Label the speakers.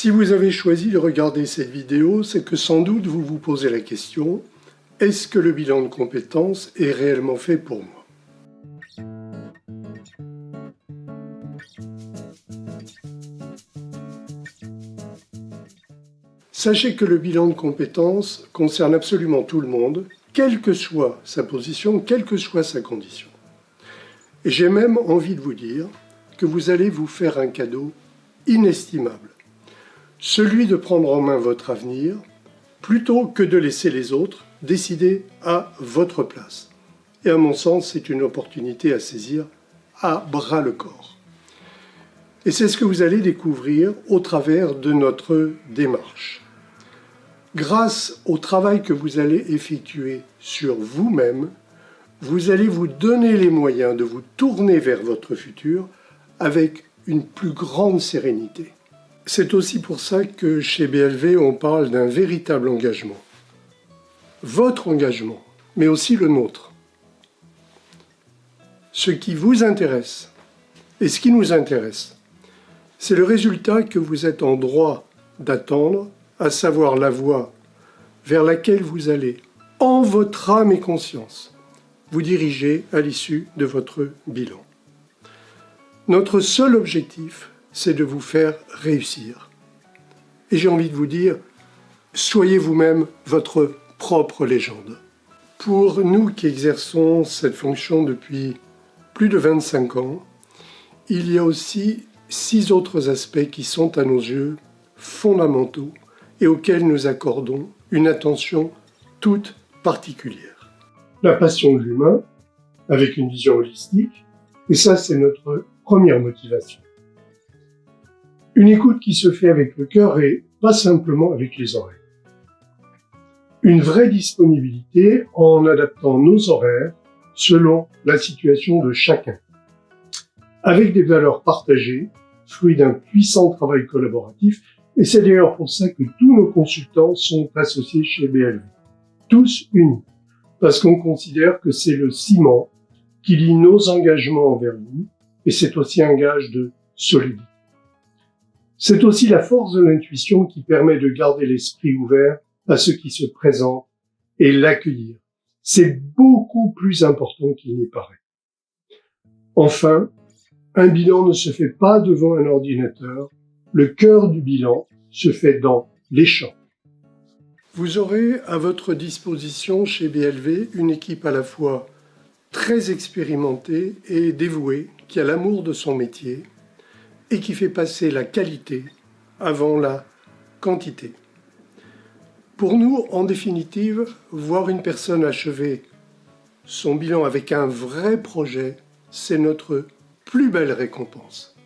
Speaker 1: Si vous avez choisi de regarder cette vidéo, c'est que sans doute vous vous posez la question « Est-ce que le bilan de compétences est réellement fait pour moi ?» Sachez que le bilan de compétences concerne absolument tout le monde, quelle que soit sa position, quelle que soit sa condition. Et j'ai même envie de vous dire que vous allez vous faire un cadeau inestimable. Celui de prendre en main votre avenir, plutôt que de laisser les autres décider à votre place. Et à mon sens, c'est une opportunité à saisir à bras-le-corps. Et c'est ce que vous allez découvrir au travers de notre démarche. Grâce au travail que vous allez effectuer sur vous-même, vous allez vous donner les moyens de vous tourner vers votre futur avec une plus grande sérénité. C'est aussi pour ça que chez BLV, on parle d'un véritable engagement. Votre engagement, mais aussi le nôtre. Ce qui vous intéresse et ce qui nous intéresse, c'est le résultat que vous êtes en droit d'attendre, à savoir la voie vers laquelle vous allez, en votre âme et conscience, vous diriger à l'issue de votre bilan. Notre seul objectif, c'est de vous faire réussir. Et j'ai envie de vous dire, soyez vous-même votre propre légende. Pour nous qui exerçons cette fonction depuis plus de 25 ans, il y a aussi 6 autres aspects qui sont à nos yeux fondamentaux et auxquels nous accordons une attention toute particulière. La passion de l'humain, avec une vision holistique, et ça c'est notre première motivation. Une écoute qui se fait avec le cœur et pas simplement avec les oreilles. Une vraie disponibilité en adaptant nos horaires selon la situation de chacun. Avec des valeurs partagées, fruit d'un puissant travail collaboratif, et c'est d'ailleurs pour ça que tous nos consultants sont associés chez BLV. Tous unis, parce qu'on considère que c'est le ciment qui lie nos engagements envers vous, et c'est aussi un gage de solidité. C'est aussi la force de l'intuition qui permet de garder l'esprit ouvert à ce qui se présente et l'accueillir. C'est beaucoup plus important qu'il n'y paraît. Enfin, un bilan ne se fait pas devant un ordinateur. Le cœur du bilan se fait dans l'échange. Vous aurez à votre disposition chez BLV une équipe à la fois très expérimentée et dévouée, qui a l'amour de son métier, et qui fait passer la qualité avant la quantité. Pour nous, en définitive, voir une personne achever son bilan avec un vrai projet, c'est notre plus belle récompense.